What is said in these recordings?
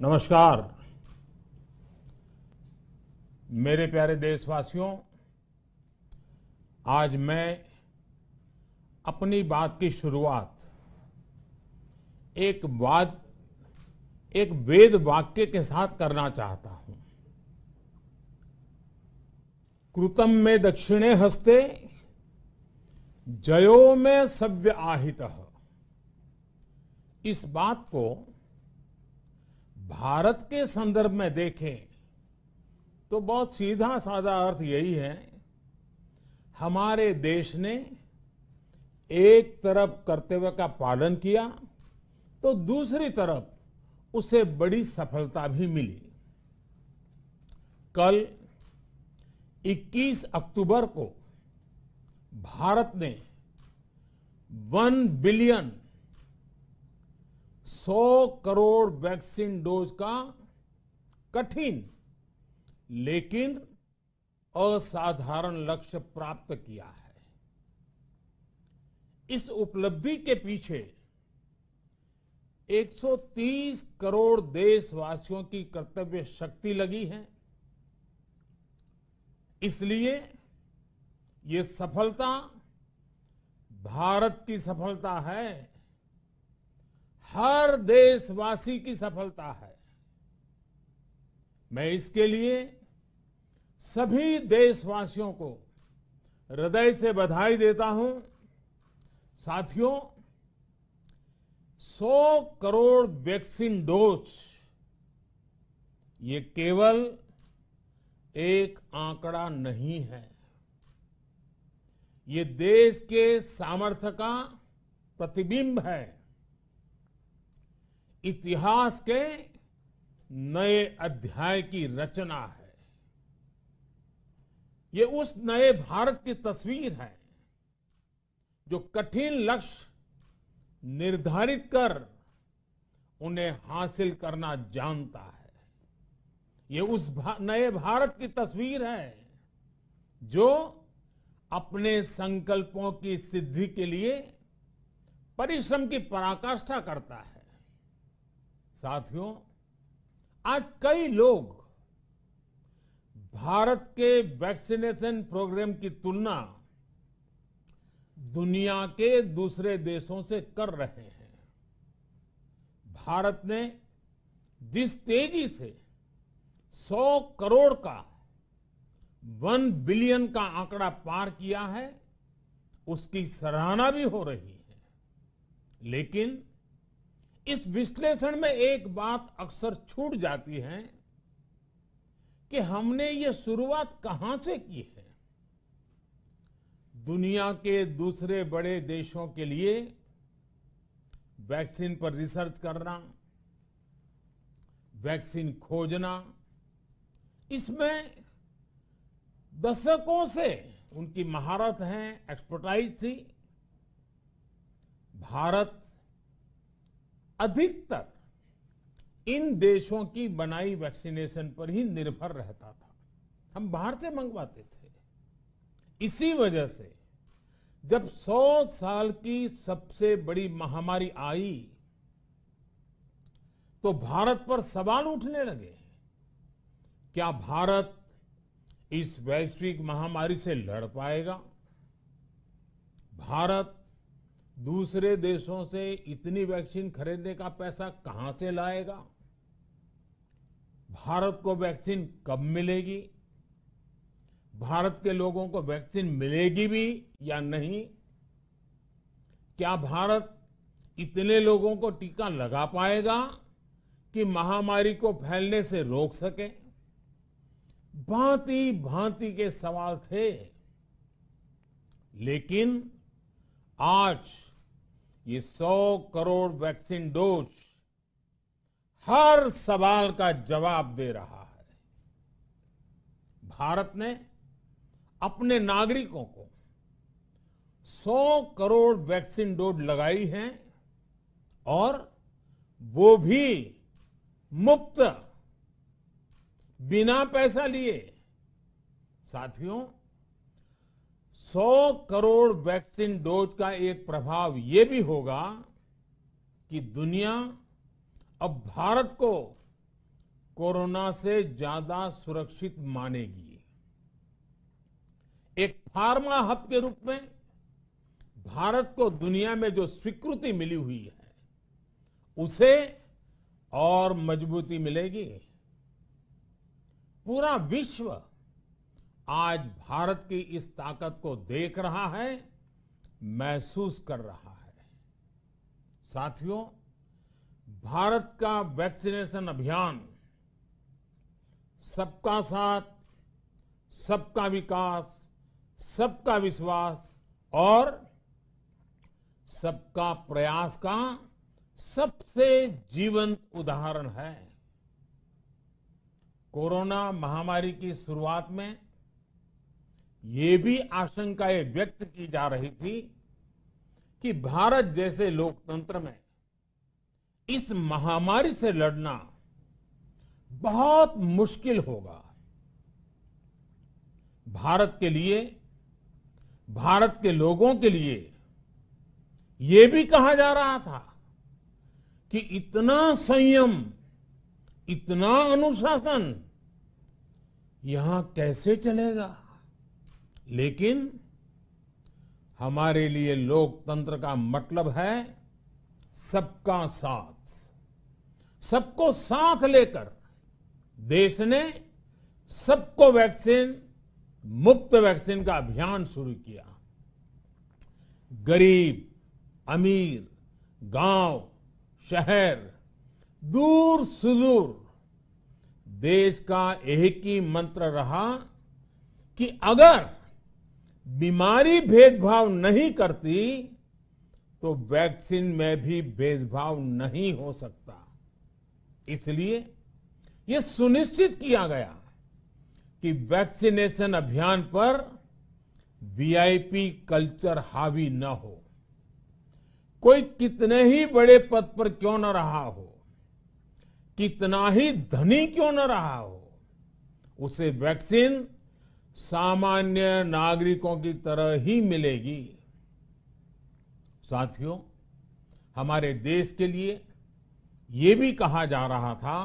नमस्कार। मेरे प्यारे देशवासियों, आज मैं अपनी बात की शुरुआत एक वेद वाक्य के साथ करना चाहता हूं। कृतं में दक्षिणे हस्ते जयो में सव्य आहितः। इस बात को भारत के संदर्भ में देखें तो बहुत सीधा साधा अर्थ यही है, हमारे देश ने एक तरफ कर्तव्य का पालन किया तो दूसरी तरफ उसे बड़ी सफलता भी मिली। कल 21 अक्टूबर को भारत ने 1 बिलियन 100 करोड़ वैक्सीन डोज का कठिन लेकिन असाधारण लक्ष्य प्राप्त किया है। इस उपलब्धि के पीछे 130 करोड़ देशवासियों की कर्तव्य शक्ति लगी है। इसलिए ये सफलता भारत की सफलता है, हर देशवासी की सफलता है। मैं इसके लिए सभी देशवासियों को हृदय से बधाई देता हूं। साथियों, 100 करोड़ वैक्सीन डोज ये केवल एक आंकड़ा नहीं है, ये देश के सामर्थ्य का प्रतिबिंब है, इतिहास के नए अध्याय की रचना है। ये उस नए भारत की तस्वीर है जो कठिन लक्ष्य निर्धारित कर उन्हें हासिल करना जानता है। ये उस नए भारत की तस्वीर है जो अपने संकल्पों की सिद्धि के लिए परिश्रम की पराकाष्ठा करता है। साथियों, आज कई लोग भारत के वैक्सीनेशन प्रोग्राम की तुलना दुनिया के दूसरे देशों से कर रहे हैं। भारत ने जिस तेजी से 100 करोड़ का 1 बिलियन का आंकड़ा पार किया है, उसकी सराहना भी हो रही है। लेकिन इस विश्लेषण में एक बात अक्सर छूट जाती है कि हमने ये शुरुआत कहां से की है। दुनिया के दूसरे बड़े देशों के लिए वैक्सीन पर रिसर्च करना, वैक्सीन खोजना, इसमें दशकों से उनकी महारत है, एक्सपर्टाइज थी। भारत अधिकतर इन देशों की बनाई वैक्सीनेशन पर ही निर्भर रहता था, हम बाहर से मंगवाते थे। इसी वजह से जब 100 साल की सबसे बड़ी महामारी आई तो भारत पर सवाल उठने लगे, क्या भारत इस वैश्विक महामारी से लड़ पाएगा? भारत दूसरे देशों से इतनी वैक्सीन खरीदने का पैसा कहां से लाएगा? भारत को वैक्सीन कब मिलेगी? भारत के लोगों को वैक्सीन मिलेगी भी या नहीं? क्या भारत इतने लोगों को टीका लगा पाएगा कि महामारी को फैलने से रोक सके? भांति भांति के सवाल थे। लेकिन आज ये 100 करोड़ वैक्सीन डोज हर सवाल का जवाब दे रहा है। भारत ने अपने नागरिकों को 100 करोड़ वैक्सीन डोज लगाई हैं और वो भी मुफ्त, बिना पैसा लिए। साथियों, 100 करोड़ वैक्सीन डोज का एक प्रभाव ये भी होगा कि दुनिया अब भारत को कोरोना से ज्यादा सुरक्षित मानेगी। एक फार्मा हब के रूप में भारत को दुनिया में जो स्वीकृति मिली हुई है, उसे और मजबूती मिलेगी। पूरा विश्व आज भारत की इस ताकत को देख रहा है, महसूस कर रहा है। साथियों, भारत का वैक्सीनेशन अभियान सबका साथ, सबका विकास, सबका विश्वास और सबका प्रयास का सबसे जीवंत उदाहरण है। कोरोना महामारी की शुरुआत में ये भी आशंकाएं व्यक्त की जा रही थी कि भारत जैसे लोकतंत्र में इस महामारी से लड़ना बहुत मुश्किल होगा। भारत के लिए, भारत के लोगों के लिए ये भी कहा जा रहा था कि इतना संयम, इतना अनुशासन यहां कैसे चलेगा। लेकिन हमारे लिए लोकतंत्र का मतलब है सबका साथ। सबको साथ लेकर देश ने सबको वैक्सीन, मुफ्त वैक्सीन का अभियान शुरू किया। गरीब, अमीर, गांव, शहर, दूर सुदूर, देश का एक ही मंत्र रहा कि अगर बीमारी भेदभाव नहीं करती तो वैक्सीन में भी भेदभाव नहीं हो सकता। इसलिए यह सुनिश्चित किया गया कि वैक्सीनेशन अभियान पर वीआईपी कल्चर हावी न हो। कोई कितने ही बड़े पद पर क्यों न रहा हो, कितना ही धनी क्यों न रहा हो, उसे वैक्सीन सामान्य नागरिकों की तरह ही मिलेगी। साथियों, हमारे देश के लिए ये भी कहा जा रहा था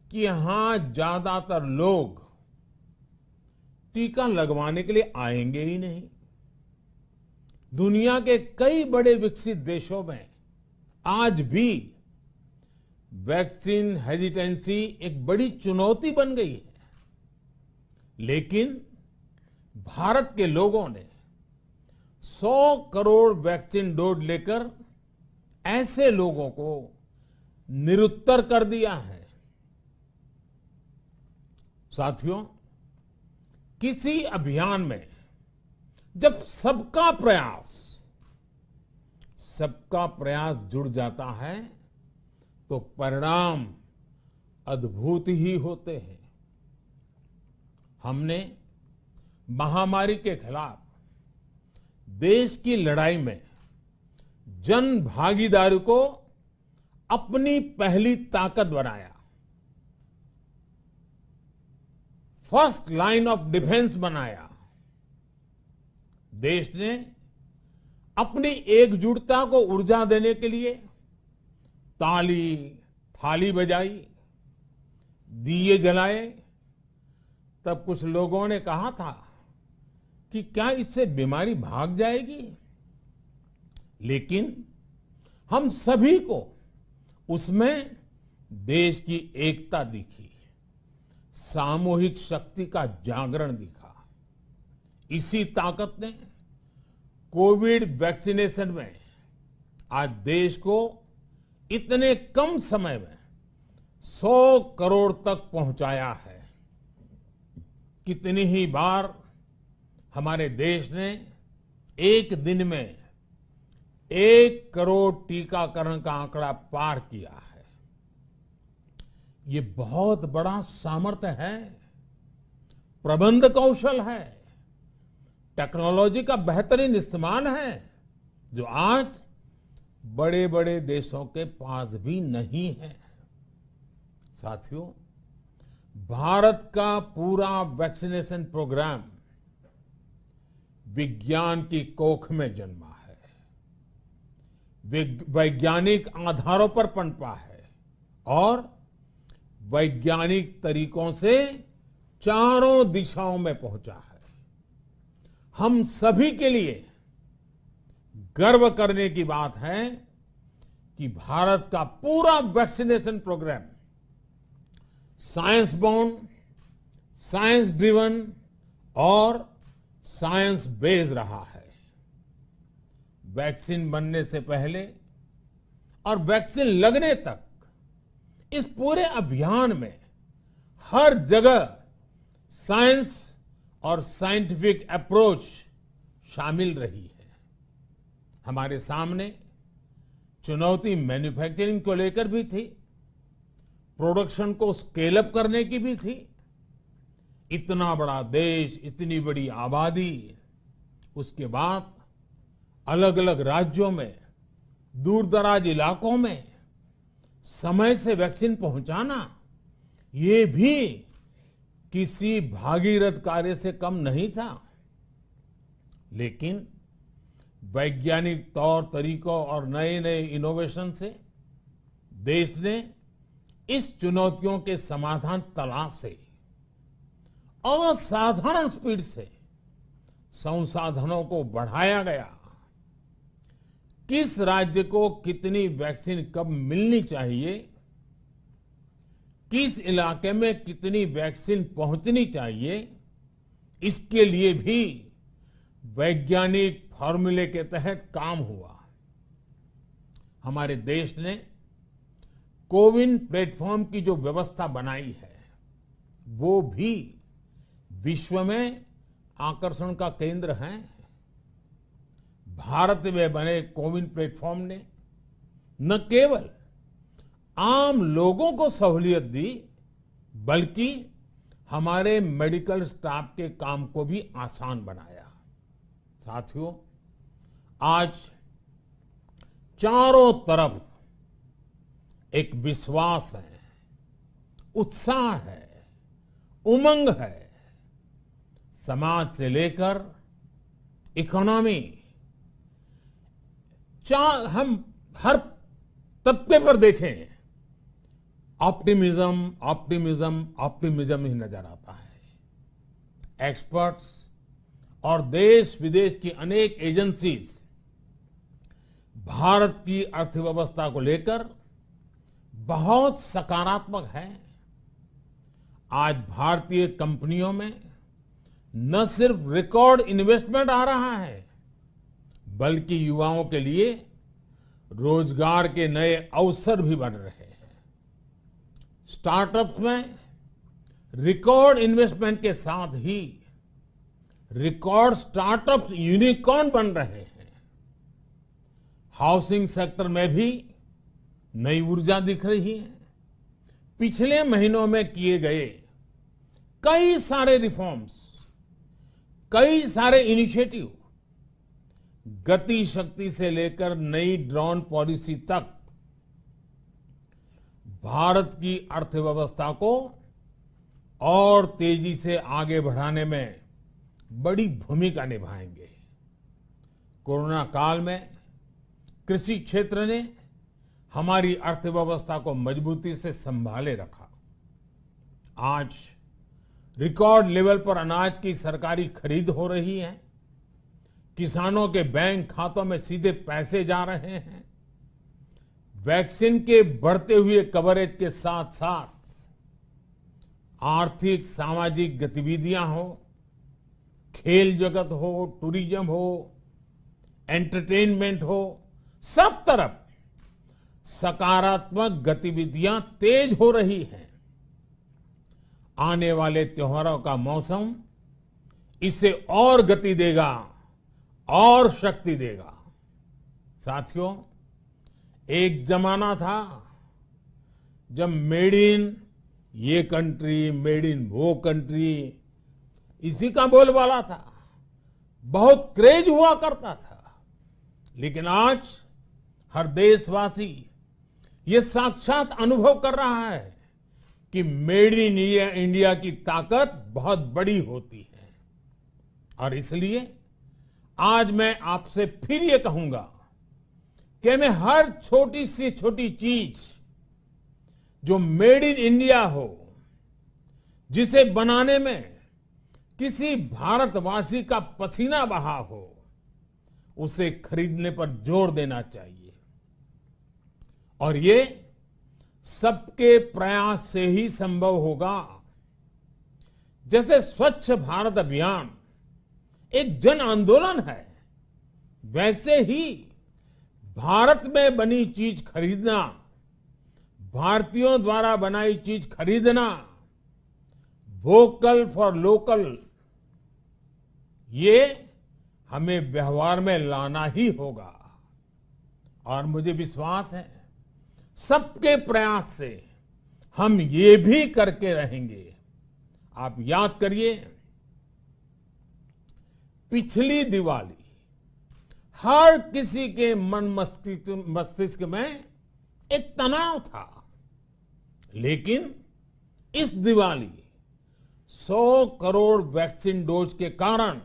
कि यहां ज्यादातर लोग टीका लगवाने के लिए आएंगे ही नहीं। दुनिया के कई बड़े विकसित देशों में आज भी वैक्सीन हेजिटेंसी एक बड़ी चुनौती बन गई है। लेकिन भारत के लोगों ने 100 करोड़ वैक्सीन डोज लेकर ऐसे लोगों को निरुत्तर कर दिया है। साथियों, किसी अभियान में जब सबका प्रयास जुड़ जाता है तो परिणाम अद्भुत ही होते हैं। हमने महामारी के खिलाफ देश की लड़ाई में जन भागीदारी को अपनी पहली ताकत बनाया। फर्स्ट लाइन ऑफ डिफेंस बनाया। देश ने अपनी एकजुटता को ऊर्जा देने के लिए ताली, थाली बजाई, दिए जलाए। तब कुछ लोगों ने कहा था कि क्या इससे बीमारी भाग जाएगी? लेकिन हम सभी को उसमें देश की एकता दिखी, सामूहिक शक्ति का जागरण दिखा। इसी ताकत ने कोविड वैक्सीनेशन में आज देश को इतने कम समय में 100 करोड़ तक पहुंचाया है। कितनी ही बार हमारे देश ने एक दिन में 1 करोड़ टीकाकरण का आंकड़ा पार किया है। ये बहुत बड़ा सामर्थ्य है, प्रबंध कौशल है, टेक्नोलॉजी का बेहतरीन इस्तेमाल है, जो आज बड़े बड़े देशों के पास भी नहीं है। साथियों, भारत का पूरा वैक्सीनेशन प्रोग्राम विज्ञान की कोख में जन्मा है, वैज्ञानिक आधारों पर पनपा है और वैज्ञानिक तरीकों से चारों दिशाओं में पहुंचा है। हम सभी के लिए गर्व करने की बात है कि भारत का पूरा vaccination program science born, science driven और साइंस बेस्ड रहा है। वैक्सीन बनने से पहले और वैक्सीन लगने तक इस पूरे अभियान में हर जगह साइंस और साइंटिफिक अप्रोच शामिल रही है। हमारे सामने चुनौती मैन्युफैक्चरिंग को लेकर भी थी, प्रोडक्शन को स्केल अप करने की भी थी। इतना बड़ा देश, इतनी बड़ी आबादी, उसके बाद अलग अलग राज्यों में, दूर दराज इलाकों में समय से वैक्सीन पहुंचाना, ये भी किसी भागीरथ कार्य से कम नहीं था। लेकिन वैज्ञानिक तौर तरीकों और नए नए इनोवेशन से देश ने इस चुनौतियों के समाधान तलाशे असाधारण स्पीड से संसाधनों को बढ़ाया गया। किस राज्य को कितनी वैक्सीन कब मिलनी चाहिए, किस इलाके में कितनी वैक्सीन पहुंचनी चाहिए, इसके लिए भी वैज्ञानिक फॉर्मूले के तहत काम हुआ। हमारे देश ने कोविन प्लेटफॉर्म की जो व्यवस्था बनाई है, वो भी विश्व में आकर्षण का केंद्र है। भारत में बने कोविन प्लेटफॉर्म ने न केवल आम लोगों को सहूलियत दी, बल्कि हमारे मेडिकल स्टाफ के काम को भी आसान बनाया। साथियों, आज चारों तरफ एक विश्वास है, उत्साह है, उमंग है। समाज से लेकर इकोनॉमी, हम हर तबके पर देखें, ऑप्टिमिज्म ऑप्टिमिज्म ऑप्टिमिज्म ही नजर आता है। एक्सपर्ट्स और देश विदेश की अनेक एजेंसीज भारत की अर्थव्यवस्था को लेकर बहुत सकारात्मक है। आज भारतीय कंपनियों में न सिर्फ रिकॉर्ड इन्वेस्टमेंट आ रहा है, बल्कि युवाओं के लिए रोजगार के नए अवसर भी बन रहे हैं। स्टार्टअप्स में रिकॉर्ड इन्वेस्टमेंट के साथ ही रिकॉर्ड स्टार्टअप्स यूनिकॉर्न बन रहे हैं। हाउसिंग सेक्टर में भी नई ऊर्जा दिख रही है। पिछले महीनों में किए गए कई सारे रिफॉर्म्स, कई सारे इनिशिएटिव, गति शक्ति से लेकर नई ड्रोन पॉलिसी तक भारत की अर्थव्यवस्था को और तेजी से आगे बढ़ाने में बड़ी भूमिका निभाएंगे। कोरोना काल में कृषि क्षेत्र ने हमारी अर्थव्यवस्था को मजबूती से संभाले रखा। आज रिकॉर्ड लेवल पर अनाज की सरकारी खरीद हो रही है। किसानों के बैंक खातों में सीधे पैसे जा रहे हैं। वैक्सीन के बढ़ते हुए कवरेज के साथ साथ आर्थिक सामाजिक गतिविधियां हो, खेल जगत हो, टूरिज्म हो, एंटरटेनमेंट हो, सब तरफ सकारात्मक गतिविधियां तेज हो रही हैं। आने वाले त्योहारों का मौसम इसे और गति देगा और शक्ति देगा। साथियों, एक जमाना था जब मेड इन ये कंट्री, मेड इन वो कंट्री, इसी का बोलबाला था, बहुत क्रेज हुआ करता था। लेकिन आज हर देशवासी ये साक्षात अनुभव कर रहा है कि मेड इन इंडिया की ताकत बहुत बड़ी होती है। और इसलिए आज मैं आपसे फिर ये कहूंगा कि हमें हर छोटी से छोटी चीज जो मेड इन इंडिया हो, जिसे बनाने में किसी भारतवासी का पसीना बहा हो, उसे खरीदने पर जोर देना चाहिए। और ये सबके प्रयास से ही संभव होगा। जैसे स्वच्छ भारत अभियान एक जन आंदोलन है, वैसे ही भारत में बनी चीज खरीदना, भारतीयों द्वारा बनाई चीज खरीदना, वोकल फॉर लोकल, ये हमें व्यवहार में लाना ही होगा। और मुझे विश्वास है सबके प्रयास से हम ये भी करके रहेंगे। आप याद करिए, पिछली दिवाली हर किसी के मन मस्तिष्क में एक तनाव था, लेकिन इस दिवाली 100 करोड़ वैक्सीन डोज के कारण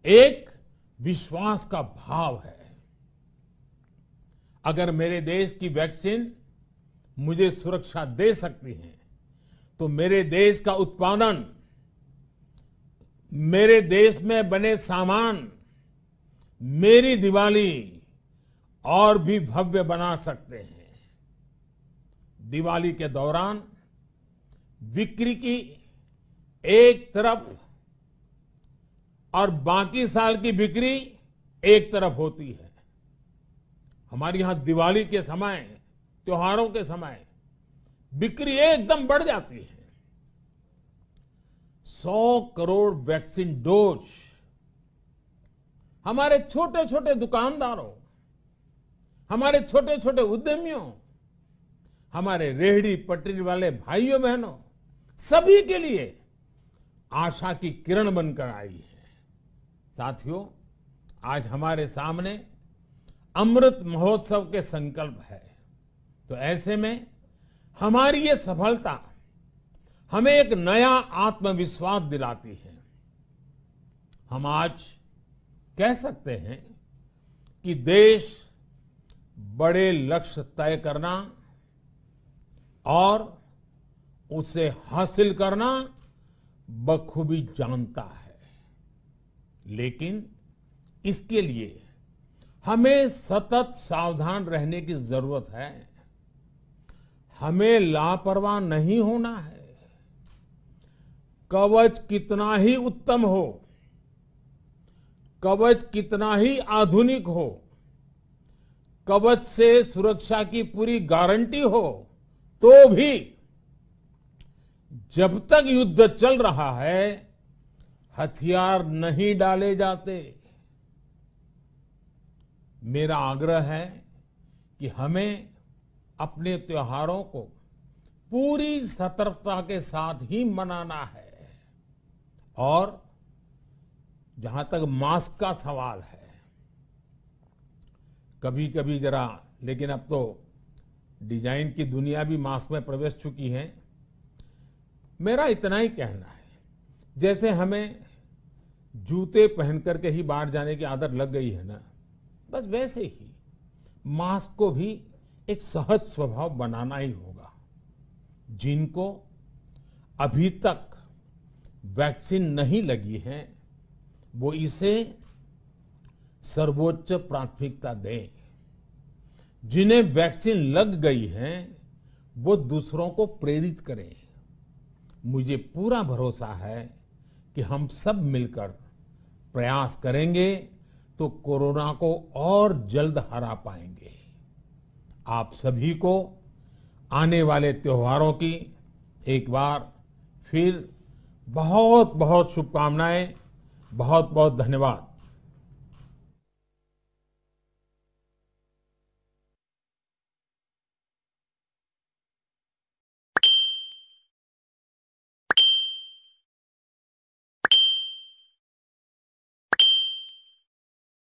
एक विश्वास का भाव है। अगर मेरे देश की वैक्सीन मुझे सुरक्षा दे सकती है, तो मेरे देश का उत्पादन, मेरे देश में बने सामान मेरी दिवाली और भी भव्य बना सकते हैं। दिवाली के दौरान बिक्री की एक तरफ और बाकी साल की बिक्री एक तरफ होती है। हमारे यहां दिवाली के समय, त्योहारों के समय बिक्री एकदम बढ़ जाती है। 100 करोड़ वैक्सीन डोज हमारे छोटे छोटे दुकानदारों, हमारे छोटे छोटे उद्यमियों, हमारे रेहड़ी पटरी वाले भाइयों बहनों, सभी के लिए आशा की किरण बनकर आई है। साथियों, आज हमारे सामने अमृत महोत्सव के संकल्प है, तो ऐसे में हमारी ये सफलता हमें एक नया आत्मविश्वास दिलाती है। हम आज कह सकते हैं कि देश बड़े लक्ष्य तय करना और उसे हासिल करना बखूबी जानता है, लेकिन इसके लिए हमें सतत सावधान रहने की जरूरत है। हमें लापरवाह नहीं होना है। कवच कितना ही उत्तम हो, कवच कितना ही आधुनिक हो, कवच से सुरक्षा की पूरी गारंटी हो, तो भी जब तक युद्ध चल रहा है, हथियार नहीं डाले जाते। मेरा आग्रह है कि हमें अपने त्योहारों को पूरी सतर्कता के साथ ही मनाना है। और जहां तक मास्क का सवाल है, कभी कभी जरा, लेकिन अब तो डिजाइन की दुनिया भी मास्क में प्रवेश चुकी है। मेरा इतना ही कहना है, जैसे हमें जूते पहन करके ही बाहर जाने की आदत लग गई है ना, बस वैसे ही मास्क को भी एक सहज स्वभाव बनाना ही होगा। जिनको अभी तक वैक्सीन नहीं लगी है, वो इसे सर्वोच्च प्राथमिकता दें। जिन्हें वैक्सीन लग गई है, वो दूसरों को प्रेरित करें। मुझे पूरा भरोसा है कि हम सब मिलकर प्रयास करेंगे तो कोरोना को और जल्द हरा पाएंगे। आप सभी को आने वाले त्योहारों की एक बार फिर बहुत बहुत शुभकामनाएं। बहुत बहुत धन्यवाद।